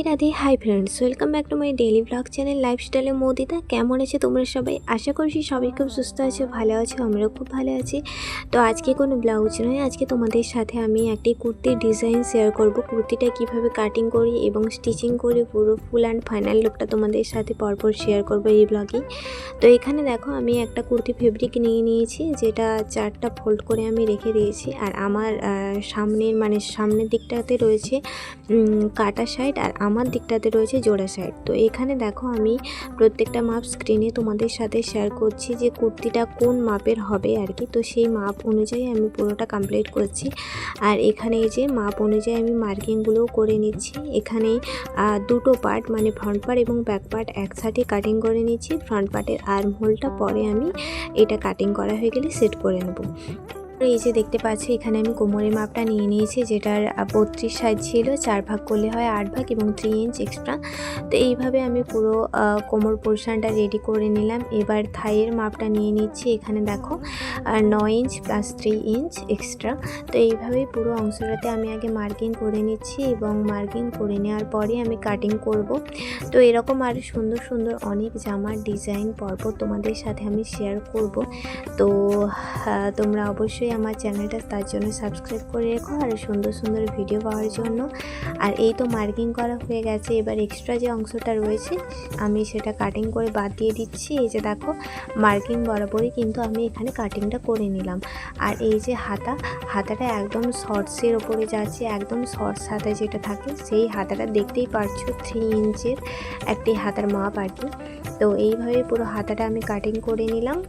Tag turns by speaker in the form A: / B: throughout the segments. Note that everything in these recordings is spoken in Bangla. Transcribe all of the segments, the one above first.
A: Radhe hi friends, welcome back to my daily blog channel লাইফস্টাইলে মৌদিতা। কেমন আছে তোমরা সবাই? আশা করছি সবাই খুব সুস্থ আছো, ভালো আছো। আমরাও খুব ভালো আছি। তো আজকে কোনো ব্লাউজ নয়, আজকে তোমাদের সাথে আমি একটি কুর্তির ডিজাইন শেয়ার করব। কুর্তিটা কিভাবে কাটিং করি এবং স্টিচিং করি পুরো ফুল অ্যান্ড ফাইনাল লুকটা তোমাদের সাথে পরপর শেয়ার করবো এই ব্লগে। তো এখানে দেখো আমি একটা কুর্তি ফেব্রিক নিয়ে নিয়েছি, যেটা 4টা ফোল্ড করে আমি রেখে দিয়েছি। আর আমার সামনের দিকটাতে রয়েছে কাটা সাইড আর আমার দিকটাতে রয়েছে জোড়া সাইড। তো এখানে দেখো আমি প্রত্যেকটা মাপ স্ক্রিনে তোমাদের সাথে শেয়ার করছি যে কুর্তিটা কোন মাপের হবে আর কি। তো সেই মাপ অনুযায়ী আমি পুরোটা কমপ্লিট করছি। আর এখানে এই যে মাপ অনুযায়ী আমি মার্কিংগুলোও করে নিচ্ছি। এখানে দুটো পার্ট মানে ফ্রন্ট পার্ট এবং ব্যাক পার্ট একসাথে কাটিং করে নিচ্ছি। ফ্রন্ট পার্টের আর্ম হোলটা পরে আমি এটা কাটিং করা হয়ে গেলে সেট করে নেব। এই যে দেখতে পাচ্ছি এখানে আমি কোমরের মাপটা নিয়ে নিয়েছি, যেটার 32 সাইজ ছিল। 4 ভাগ করলে হয় 8 ভাগ এবং 3 ইঞ্চ এক্সট্রা। তো এইভাবে আমি পুরো কোমর পোর্শনটা রেডি করে নিলাম। এবার থাইয়ের মাপটা নিয়ে নিচ্ছি। এখানে দেখো 9 ইঞ্চ প্লাস 3 ইঞ্চ এক্সট্রা। তো এইভাবেই পুরো অংশটাতে আমি আগে মার্কিং করে নিচ্ছি এবং মার্কিং করে নেওয়ার পরে আমি কাটিং করব। তো এরকম আরও সুন্দর সুন্দর অনেক জামার ডিজাইন পরপর তোমাদের সাথে আমি শেয়ার করব। তো তোমরা অবশ্যই আমার চ্যানেলটা তার জন্য সাবস্ক্রাইব করে রেখো আর সুন্দর সুন্দর ভিডিও পাওয়ার জন্য। আর এই তো মার্কিং করা হয়ে গেছে। এবার এক্সট্রা যে অংশটা রয়েছে আমি সেটা কাটিং করে বাদ দিয়ে দিচ্ছি। এই যে দেখো মার্কিং বরাবরই কিন্তু আমি এখানে কাটিংটা করে নিলাম। আর এই যে হাতাটা একদম শর্টসের ওপরে যাচ্ছে, একদম শর্টস হাতা যেটা থাকে সেই হাতাটা দেখতেই পারছো 3 ইঞ্চের একটি হাতার মাপ আর কি। তো এইভাবে পুরো হাতাটা আমি কাটিং করে নিলাম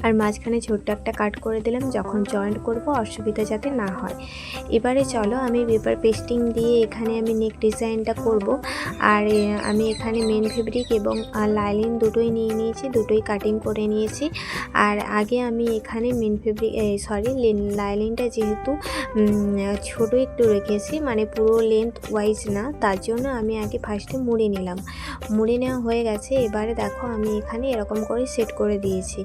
A: আর মাঝখানে ছোট্ট একটা কাট করে দিলাম, যখন জয়েন্ট করব অসুবিধা যাতে না হয়। এবারে চলো আমি পেপার পেস্টিং দিয়ে এখানে আমি নেক ডিজাইনটা করব। আর আমি এখানে মেন ফেব্রিক এবং লাইলিন দুটোই নিয়ে নিয়েছি, দুটোই কাটিং করে নিয়েছি। আর আগে আমি এখানে মেন ফেব্রিক লাইলিনটা যেহেতু ছোট একটু রেখেছি, মানে পুরো লেন্থ ওয়াইজ না, তার জন্য আমি আগে ফার্স্টে মুড়ে নিলাম। মুড়ে নেওয়া হয়ে গেছে। এবারে দেখো আমি এখানে এরকম করে সেট করে দিয়েছি।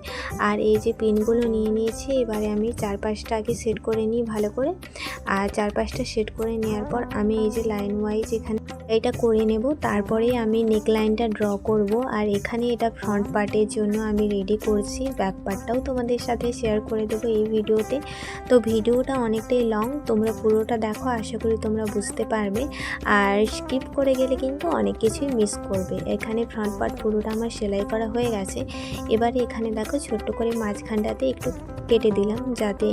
A: আর এই যে পিনগুলো নিয়ে নিয়েছি, এবারে আমি 4-5টা আগে সেট করে নিই ভালো করে। আর 4-5টা সেট করে নেওয়ার পর আমি এই যে লাইন ওয়াইজ এখানে এটা করে নেব। তারপরে আমি নেক লাইনটা ড্র করব। আর এখানে এটা ফ্রন্ট পার্টের জন্য আমি রেডি করছি। ব্যাক পার্টটাও তোমাদের সাথে শেয়ার করে দেবো এই ভিডিওতে। তো ভিডিওটা অনেকটাই লং, তোমরা পুরোটা দেখো, আশা করি তোমরা বুঝতে পারবে। আর স্কিপ করে গেলে কিন্তু অনেক কিছুই মিস করবে। এখানে ফ্রন্ট পার্ট পুরোটা আমার সেলাই করা হয়ে গেছে। এবারে এখানে দেখো ছোট্ট করে মাঝখানটাতে একটু কেটে দিলাম, যাতে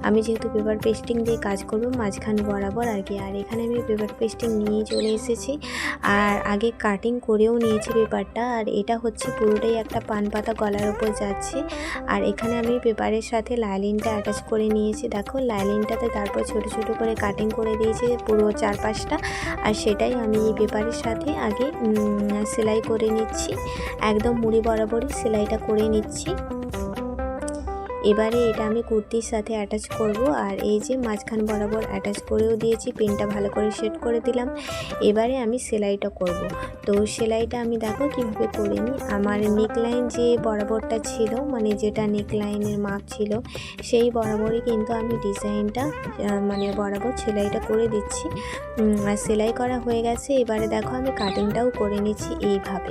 A: আমি যেহেতু পেপার পেস্টিং দিয়ে কাজ করব মাঝখান বরাবর আর কি। আর এখানে আমি পেপার পেস্টিং নিয়ে চলে এসেছি আর আগে কাটিং করেও নিয়েছি পেপারটা। আর এটা হচ্ছে পুরোটাই একটা পান পাতা গলার ওপর যাচ্ছে। আর এখানে আমি পেপারের সাথে লাইলিনটা অ্যাটাচ করে নিয়েছি। দেখো লাইলিনটাতে তারপর ছোট ছোট করে কাটিং করে দিয়েছি পুরো 4-5টা। আর সেটাই আমি এই পেপারের সাথে আগে সেলাই করে নিচ্ছি, একদম মুড়ি বরাবরই সেলাইটা করে নিচ্ছি। এবারে এটা আমি কুর্তির সাথে অ্যাটাচ করব। আর এই যে মাঝখান বরাবর অ্যাটাচ করেও দিয়েছি, পেনটা ভালো করে সেট করে দিলাম। এবারে আমি সেলাইটা করব। তো সেলাইটা আমি দেখো কিভাবে করে নিই। আমার নেকলাইন যে বরাবরটা ছিল, মানে যেটা নেকলাইনের মাপ ছিল, সেই বরাবরই কিন্তু আমি ডিজাইনটা বরাবর সেলাইটা করে দিচ্ছি। আর সেলাই করা হয়ে গেছে। এবারে দেখো আমি কাটিংটাও করে নিচ্ছি এইভাবে।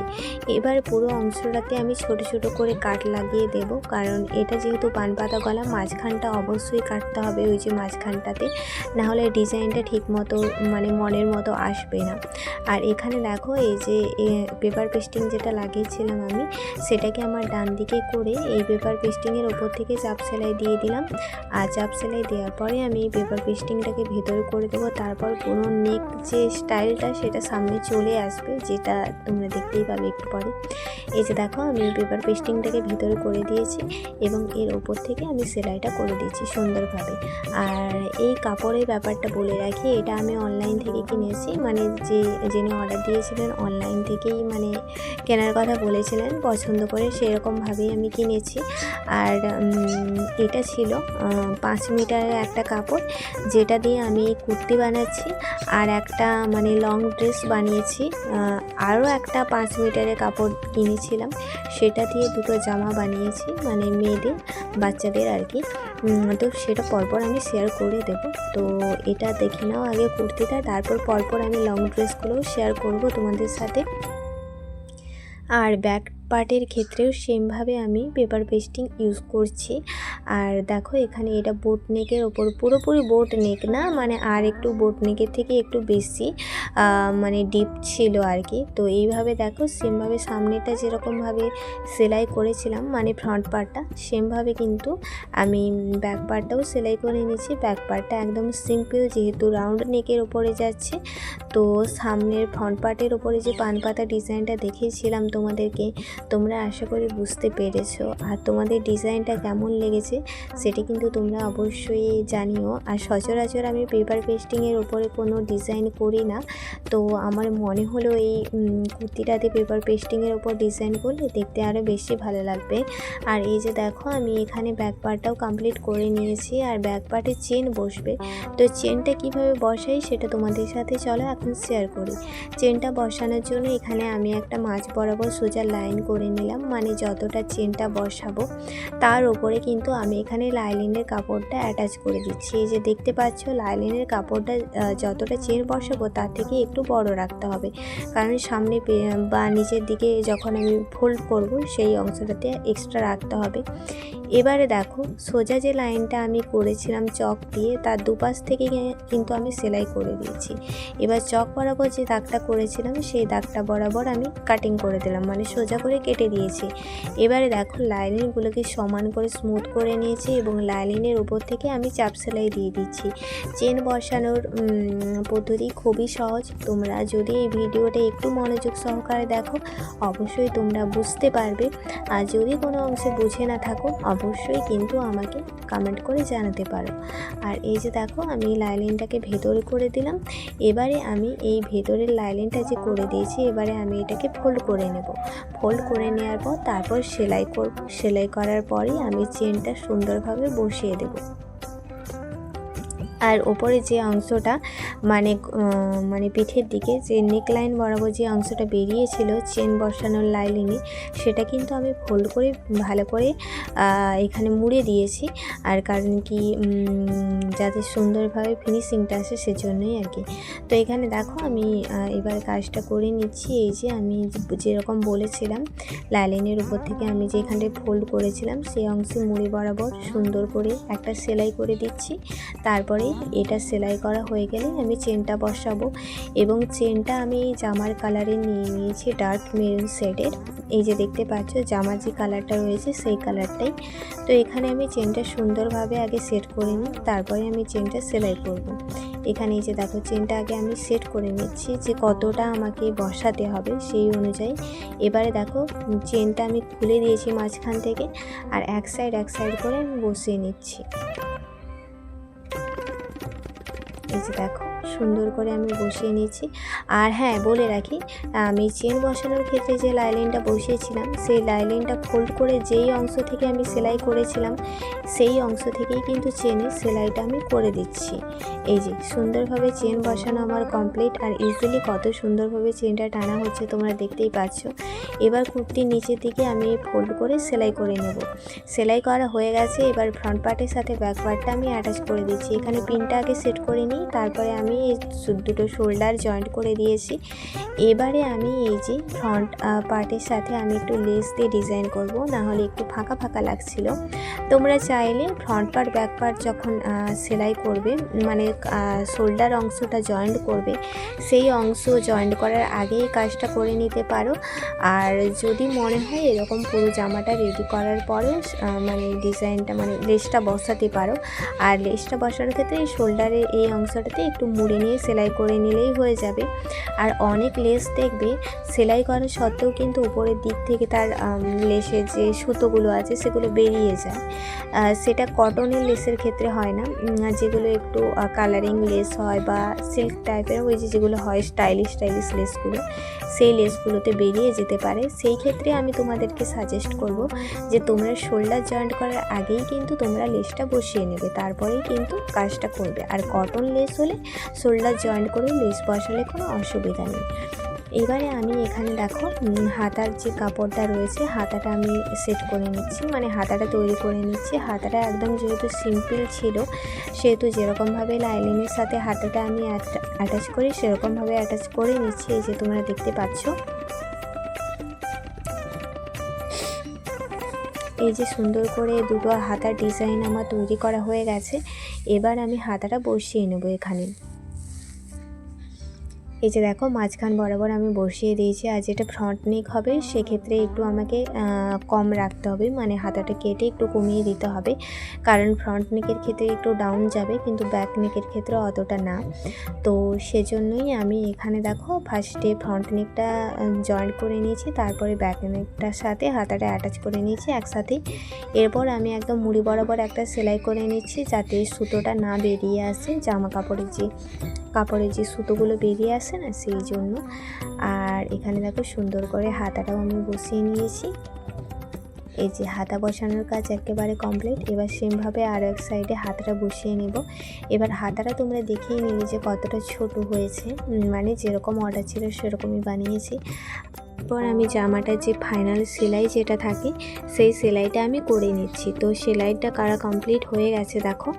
A: এবার পুরো অংশটাতে আমি ছোট ছোট করে কাট লাগিয়ে দেব, কারণ এটা যেহেতু পান পাতা গলা, মাঝখানটা অবশ্যই কাটতে হবে ওই যে মাঝখানটাতে, নাহলে ডিজাইনটা ঠিক মতো মনের মতো আসবে না। আর এখানে দেখো এই যে পেপার পেস্টিং যেটা লাগিয়েছিলাম আমি, সেটাকে আমার ডান দিকে করে এই পেপার পেস্টিংয়ের ওপর থেকে চাপ সেলাই দিয়ে দিলাম। আর চাপ সেলাই দেওয়ার পরে আমি এই পেপার পেস্টিংটাকে ভেতরে করে দেবো। তারপর পুরো নেক যে স্টাইলটা সেটা সামনে চলে আসবে, যেটা তোমরা দেখতেই পাবে একটু পরে। এই যে দেখো আমি পেপার পেস্টিংটাকে ভেতরে করে দিয়েছি এবং এর ওপর থেকে আমি সেলাইটা করে দিচ্ছি সুন্দরভাবে। আর এই কাপড়ের ব্যাপারটা বলে রাখি, এটা আমি অনলাইন থেকে কিনেছি, যিনি অর্ডার দিয়েছিলেন অনলাইন থেকেই কেনার কথা বলেছিলেন, পছন্দ করে সেরকমভাবেই আমি কিনেছি। আর এটা ছিল 5 মিটারের একটা কাপড়, যেটা দিয়ে আমি কুর্তি বানাচ্ছি। আর একটা লং ড্রেস বানিয়েছি। আরও একটা 5 মিটারের কাপড় কিনেছিলাম, সেটা দিয়ে দুটো জামা বানিয়েছি, মেয়েদের বাচ্চাদের আর কি। তো সেটা পরপর আমি শেয়ার করে দেব। তো এটা দেখে নাও আগে কুর্তিটা, তারপর পরপর আমি লং ড্রেসগুলোও শেয়ার করব তোমাদের সাথে। আর ব্যাক পার্টের ক্ষেত্রেও সেমভাবে আমি পেপার পেস্টিং ইউজ করছি। আর দেখো এখানে এটা বোট নেকের ওপর, পুরোপুরি বোট নেক না, মানে আর একটু বোট নেকের থেকে একটু বেশি মানে ডিপ ছিল আর কি। তো এইভাবে দেখো সেমভাবে সামনেটা যেরকমভাবে সেলাই করেছিলাম মানে ফ্রন্ট পার্টটা, সেমভাবে কিন্তু আমি ব্যাক পার্টটাও সেলাই করে নিয়েছি। ব্যাক পার্টটা একদম সিম্পল, যেহেতু রাউন্ড নেকের ওপরে যাচ্ছে। তো সামনের ফ্রন্ট পার্টের ওপরে যে পান পাতা ডিজাইনটা দেখিয়েছিলাম তোমাদেরকে, তোমরা আশা করি বুঝতে পেরেছো। আর তোমাদের ডিজাইনটা কেমন লেগেছে সেটা কিন্তু তোমরা অবশ্যই জানিও। আর সচরাচর আমি পেপার পেস্টিংয়ের ওপরে কোনো ডিজাইন করি না, তো আমার মনে হলো এই কুর্তিটাতে পেপার পেস্টিংয়ের ওপর ডিজাইন করলে দেখতে আরও বেশি ভালো লাগবে। আর এই যে দেখো আমি এখানে ব্যাক পার্টটাও কমপ্লিট করে নিয়েছি। আর ব্যাক পার্টে চেন বসবে, তো চেনটা কিভাবে বসাই সেটা তোমাদের সাথে চলো এখন শেয়ার করি। চেনটা বসানোর জন্য এখানে আমি একটা মাঝ বরাবর সোজা লাইন করে নিলাম, মানে যতটা চেনটা বসাবো তার উপরে কিন্তু আমি এখানে লাইলিনের কাপড়টা অ্যাটাচ করে দিচ্ছি। এই যে দেখতে পাচ্ছ লাইলিনের কাপড়টা যতটা চেন বসাবো তার থেকে একটু বড় রাখতে হবে, কারণ সামনে বা নিচের দিকে যখন আমি ফোল্ড করব সেই অংশটাতে এক্সট্রা রাখতে হবে। এবারে দেখো সোজা যে লাইনটা আমি করেছিলাম চক দিয়ে, তার দুপাশ থেকে কিন্তু আমি সেলাই করে দিয়েছি। এবার চক বরাবর যে দাগটা করেছিলাম সেই দাগটা বরাবর আমি কাটিং করে দিলাম, মানে সোজা করে কেটে দিয়েছি। এবারে দেখো লাইনিংগুলোকে সমান করে স্মুথ করে নিয়েছি এবং লাইনিংয়ের উপর থেকে আমি চাপ সেলাই দিয়ে দিচ্ছি। চেন বসানোর পদ্ধতি খুবই সহজ, তোমরা যদি এই ভিডিওটা একটু মনোযোগ সহকারে দেখো অবশ্যই তোমরা বুঝতে পারবে। আর যদি কোনো অংশে বুঝে না থাকো অবশ্যই কিন্তু আমাকে কমেন্ট করে জানাতে পারো। আর এই যে দেখো আমি লাইনিংটাকে ভেতরে করে দিলাম। এবারে আমি এই ভেতরের লাইনিংটা যে করে দিয়েছি এবারে আমি এটাকে ফোল্ড করে নেব। ফোল্ড করে নেওয়ার পর তারপর সেলাই করব। সেলাই করার পরেই আমি চেনটা সুন্দরভাবে বসিয়ে দেব। আর ওপরে যে অংশটা মানে পিঠের দিকে যে নেকলাইন বরাবর যে অংশটা বেরিয়েছিল চেন বসানোর লাইনিংয়ে, সেটা কিন্তু আমি ফোল্ড করে ভালো করে এখানে মুড়ে দিয়েছি। আর কারণ কি যাতে সুন্দরভাবে ফিনিশিংটা আসে সেজন্যই আর কি। তো এখানে দেখো আমি এবার কাজটা করে নিচ্ছি। এই যে আমি যেরকম বলেছিলাম লাইনিংয়ের উপর থেকে আমি যেখানটায় ফোল্ড করেছিলাম সেই অংশে মুড়ি বরাবর সুন্দর করে একটা সেলাই করে দিচ্ছি। তারপরে এটা সেলাই করা হয়ে গেলে আমি চেনটা বসাবো এবং চেনটা আমি জামার কালারে নিয়ে নিয়েছি ডার্ক মেরুন শেডের। এই যে দেখতে পাচ্ছ জামার যে কালারটা রয়েছে সেই কালারটাই। তো এখানে আমি চেনটা সুন্দরভাবে আগে সেট করে নিই, তারপরে আমি চেনটা সেলাই করব। এখানে এই যে দেখো চেনটা আগে আমি সেট করে নিচ্ছি যে কতটা আমাকে বসাতে হবে সেই অনুযায়ী। এবারে দেখো চেনটা আমি খুলে দিয়েছি মাঝখান থেকে, আর এক সাইড করে আমি বসিয়ে নিচ্ছি। এই যে দেখো সুন্দর করে আমি বসিয়ে নিয়েছি। আর হ্যাঁ বলে রাখি, আমি চেন বসানোর ক্ষেত্রে যে লাইনিংটা বসিয়েছিলাম সেই লাইনিংটা ফোল্ড করে যেই অংশ থেকে আমি সেলাই করেছিলাম সেই অংশ থেকেই কিন্তু চেনের সেলাইটা আমি করে দিচ্ছি। এই যে সুন্দরভাবে চেন বসানো আমার কমপ্লিট। আর ইজিলি কত সুন্দরভাবে চেনটা টানা হচ্ছে তোমরা দেখতেই পাচ্ছ। এবার কুর্তির নিচের দিকে আমি ফোল্ড করে সেলাই করে নেব। সেলাই করা হয়ে গেছে, এবার ফ্রন্ট পার্টের সাথে ব্যাক পার্টটা আমি অ্যাটাচ করে দিচ্ছি। এখানে পিনটা আগে সেট করে নিই, তারপরে আমি এই দুটো শোল্ডার জয়েন্ট করে দিয়েছি। এবারে আমি এই যে ফ্রন্ট পার্টের সাথে আমি একটু লেস দিয়ে ডিজাইন করব, না হলে একটু ফাঁকা ফাঁকা লাগছিল। তোমরা চাইলে ফ্রন্ট পার্ট ব্যাক পার্ট যখন সেলাই করবে মানে শোল্ডার অংশটা জয়েন্ট করবে সেই অংশ জয়েন্ট করার আগেই কাজটা করে নিতে পারো। আর যদি মনে হয় এরকম পুরো জামাটা রেডি করার পরে মানে ডিজাইনটা মানে লেসটা বসাতে পারো। আর লেসটা বসানোর ক্ষেত্রে এই শোল্ডারের এই অংশটাতে একটু মুড়ে নিয়ে সেলাই করে নিলেই হয়ে যাবে। আর অনেক লেস দেখবে সেলাই করা সত্ত্বেও কিন্তু উপরের দিক থেকে তার লেসের যে সুতোগুলো আছে সেগুলো বেরিয়ে যায়। সেটা কটনের লেসের ক্ষেত্রে হয় না, যেগুলো একটু কালারিং লেস হয় বা সিল্ক টাইপের ওই যেগুলো হয় স্টাইলিশ লেসগুলো, সেই লেসগুলোতে বেরিয়ে যেতে পারে। সেই ক্ষেত্রে আমি তোমাদেরকে সাজেস্ট করব যে তোমরা শোল্ডার জয়েন্ট করার আগেই কিন্তু তোমরা লেসটা বসিয়ে নেবে, তারপরেই কিন্তু কাজটা করবে। আর কটন লেস হলে শোল্ডার জয়েন্ট করে লেস বসালে কোনো অসুবিধা নেই। এবারে আমি এখানে দেখো হাতার যে কাপড়টা রয়েছে হাতাটা আমি সেট করে নিচ্ছি, মানে হাতাটা তৈরি করে নিচ্ছি। হাতাটা একদম যেহেতু সিম্পল ছিল সেহেতু যেরকমভাবে লাইলিনের সাথে হাতাটা আমি অ্যাটাচ করি সেরকমভাবে অ্যাটাচ করে নিচ্ছি। এই যে তোমরা দেখতে পাচ্ছ, এই যে সুন্দর করে দুটো হাতার ডিজাইন আমার তৈরি করা হয়ে গেছে। এবার আমি হাতাটা বসিয়ে নেব এখানে। এই যে দেখো মাঝখান বরাবর আমি বসিয়ে দিয়েছি। আর যেটা ফ্রন্ট নেক হবে সেক্ষেত্রে একটু আমাকে কম রাখতে হবে, মানে হাতাটা কেটে একটু কমিয়ে দিতে হবে, কারণ ফ্রন্ট নেকের ক্ষেত্রে একটু ডাউন যাবে কিন্তু ব্যাক নেকের ক্ষেত্রে অতটা না। তো সেজন্যই আমি এখানে দেখো ফার্স্টে ফ্রন্ট নেকটা জয়েন্ট করে নিয়েছি, তারপরে ব্যাক নেকটার সাথে হাতাটা অ্যাটাচ করে নিয়েছি একসাথে। এরপর আমি একদম মুড়ি বরাবর একটা সেলাই করে নিচ্ছি যাতে সুতোটা না বেরিয়ে আসে, জামা কাপড়ের যে সুতোগুলো বেরিয়ে আসে না সেই জন্য। আর এখানে দেখো সুন্দর করে হাতাটাও আমি বসিয়ে নিয়েছি। এই যে হাতা বসানোর কাজ একেবারে কমপ্লিট। এবার সেমভাবে আরও এক সাইডে হাতাটা বসিয়ে নেব। এবার হাতাটা তোমরা দেখেই নিলে যে কতটা ছোট হয়েছে, মানে যেরকম অর্ডার ছিল সেরকমই বানিয়েছি। এরপর আমি জামাটার যে ফাইনাল সেলাই যেটা থাকে সেই সেলাইটা আমি করে নিচ্ছি। তো সেলাইটা করা কমপ্লিট হয়ে গেছে দেখো।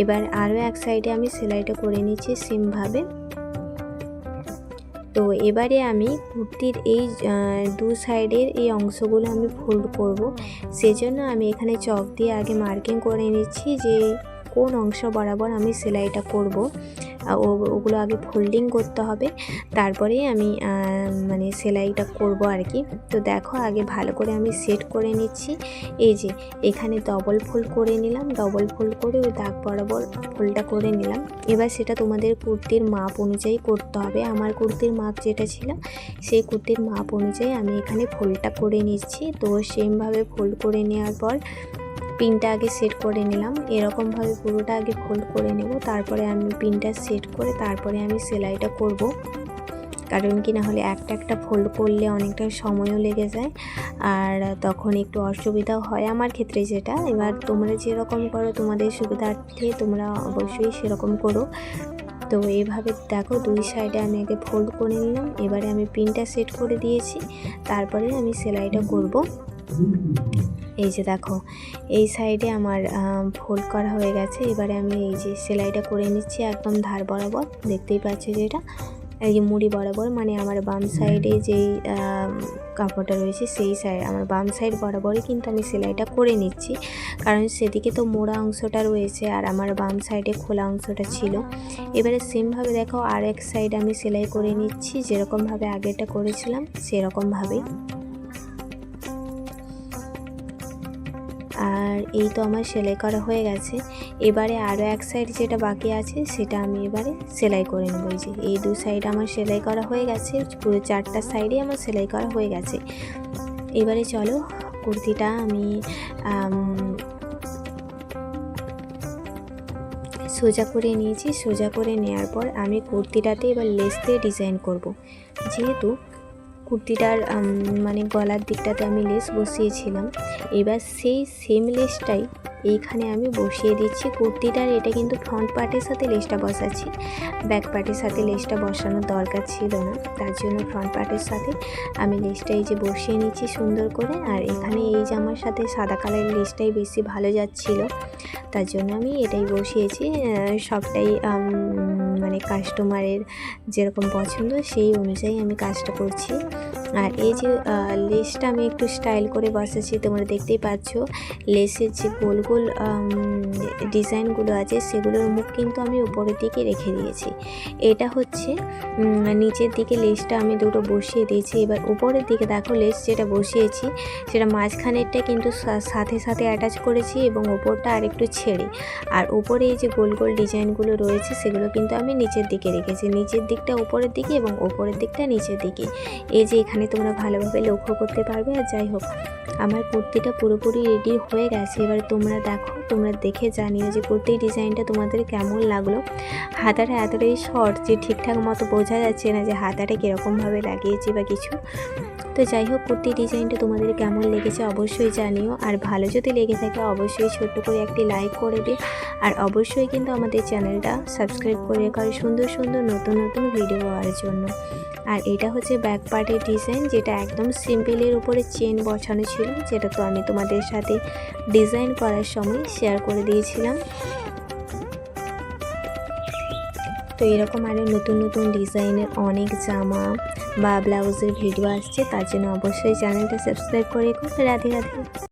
A: এবার আরও এক সাইডে আমি সেলাইটা করে নিচ্ছি সেমভাবে। তো এবারে আমি কুর্তির এই দু সাইডের এই অংশগুলো আমি ফোল্ড করব, সেজন্য আমি এখানে চক দিয়ে আগে মার্কিং করে নিচ্ছি যে কোন অংশ বরাবর আমি সেলাইটা করব। ওগুলো আগে ফোল্ডিং করতে হবে, তারপরেই আমি মানে সেলাইটা করব আর কি। তো দেখো আগে ভালো করে আমি সেট করে নিচ্ছি। এই যে এখানে ডবল ফোল্ড করে নিলাম, ডবল ফোল্ড করে ওই দাগ বরাবর ফোল্ডটা করে নিলাম। এবার সেটা তোমাদের কুর্তির মাপ অনুযায়ী করতে হবে। আমার কুর্তির মাপ যেটা ছিল সেই কুর্তির মাপ অনুযায়ী আমি এখানে ফোল্ডটা করে নিচ্ছি। তো সেমভাবে ফোল্ড করে নেওয়ার পর পিনটা আগে সেট করে নিলাম, এরকমভাবে পুরোটা আগে ফোল্ড করে নেব, তারপরে আমি পিনটা সেট করে তারপরে আমি সেলাইটা করব। কারণ কি না হলে একটা ফোল্ড করলে অনেকটা সময়ও লেগে যায় আর তখন একটু অসুবিধাও হয় আমার ক্ষেত্রে যেটা। এবার তোমরা যেরকম করো তোমাদের সুবিধার্থে তোমরা অবশ্যই সেরকম করো। তো এইভাবে দেখো দুই সাইডে আমি আগে ফোল্ড করে নিলাম, এবারে আমি পিনটা সেট করে দিয়েছি, তারপরে আমি সেলাইটা করব। এই যে দেখো এই সাইডে আমার ফোল্ড করা হয়ে গেছে। এবারে আমি এই যে সেলাইটা করে নিচ্ছি একদম ধার বরাবর, দেখতেই পাচ্ছি যেটা এই যে মুড়ি বরাবর, মানে আমার বাম সাইডে যেই কাপড়টা রয়েছে সেই সাইড আমার বাম সাইড বরাবরই কিন্তু আমি সেলাইটা করে নিচ্ছি, কারণ সেদিকে তো মোড়া অংশটা রয়েছে আর আমার বাম সাইডে খোলা অংশটা ছিল। এবারে সেমভাবে দেখো আর এক সাইড আমি সেলাই করে নিচ্ছি, যেরকমভাবে আগেরটা করেছিলাম সেরকমভাবেই। আর এই তো আমার সেলাই করা হয়ে গেছে। এবারে আরও এক সাইড যেটা বাকি আছে সেটা আমি এবারে সেলাই করে নেব। এই যে এই দু সাইড আমার সেলাই করা হয়ে গেছে, পুরো চারটা সাইডে আমার সেলাই করা হয়ে গেছে। এবারে চলো কুর্তিটা আমি সোজা করে নিয়েছি। সোজা করে নেওয়ার পর আমি কুর্তিটাতে এবার লেস দিয়ে ডিজাইন করব। যেহেতু কুর্তিটার মানে গলার দিকটাতে আমি লেস বসিয়েছিলাম, এবার সেই সেম লেসটাই এইখানে আমি বসিয়ে দিচ্ছি কুর্তিটার। এটা কিন্তু ফ্রন্ট পার্টের সাথে লেসটা বসাচ্ছি, ব্যাক পার্টের সাথে লেসটা বসানোর দরকার ছিল না, তার জন্য ফ্রন্ট পার্টের সাথে আমি লেসটা এই যে বসিয়ে নিচ্ছি সুন্দর করে। আর এখানে এই জামার সাথে সাদা কালারের লেসটাই বেশি ভালো যাচ্ছিল, তার জন্য আমি এটাই বসিয়েছি। সবটাই মানে কাস্টমারের যেরকম পছন্দ সেই অনুযায়ী আমি কাজটা করছি। আর এই যে লেসটা আমি একটু স্টাইল করে বসাচ্ছি, তোমরা দেখতেই পাচ্ছ লেসের যে গোল গোল ডিজাইনগুলো আছে সেগুলোর মুখ কিন্তু আমি উপরের দিকে রেখে দিয়েছি। এটা হচ্ছে নিচের দিকে লেসটা আমি দুটো বসিয়ে দিয়েছি। এবার উপরের দিকে দেখো লেস যেটা বসিয়েছি সেটা মাঝখানেরটা কিন্তু সাথে সাথে অ্যাটাচ করেছি এবং ওপরটা আরেকটু ছেড়ে, আর উপরে এই যে গোল গোল ডিজাইনগুলো রয়েছে সেগুলো কিন্তু আমি নিচের দিকে রেখেছি, নিচের দিকটা উপরের দিকে এবং ওপরের দিকটা নিচের দিকে। এই যে এখানে তোমরা ভালোভাবে লক্ষ্য করতে পারবে। আর যাই হোক আমার কুর্তিটা পুরোপুরি রেডি হয়ে গেছে। এবার তোমরা দেখো, তোমরা দেখে জানিও যে কুর্তির ডিজাইনটা তোমাদের কেমন লাগলো। হাতাটা এতটাই শর্ট যে ঠিকঠাক মতো বোঝা যাচ্ছে না যে হাতাটা কীরকমভাবে লাগিয়েছি বা কিছু। তো যাই হোক কুর্তির ডিজাইনটা তোমাদের কেমন লেগেছে অবশ্যই জানিও। আর ভালো যদি লেগে থাকে অবশ্যই ছোট্ট করে একটি লাইক করে দিও। আর অবশ্যই কিন্তু আমাদের চ্যানেলটা সাবস্ক্রাইব করে রাখো সুন্দর সুন্দর নতুন নতুন ভিডিও পাওয়ার জন্য। আর এটা হচ্ছে ব্যাক পার্টের ডিজাইন, যেটা একদম সিম্পলের উপরে চেন বসানো ছিল, যেটা তো আমি তোমাদের সাথে ডিজাইন করার সময় শেয়ার করে দিয়েছিলাম। তো এরকম আরও নতুন নতুন ডিজাইনের অনেক জামা বা ব্লাউজের ভিডিও আসছে, তার জন্য অবশ্যই চ্যানেলটা সাবস্ক্রাইব করে রাধে রাধে।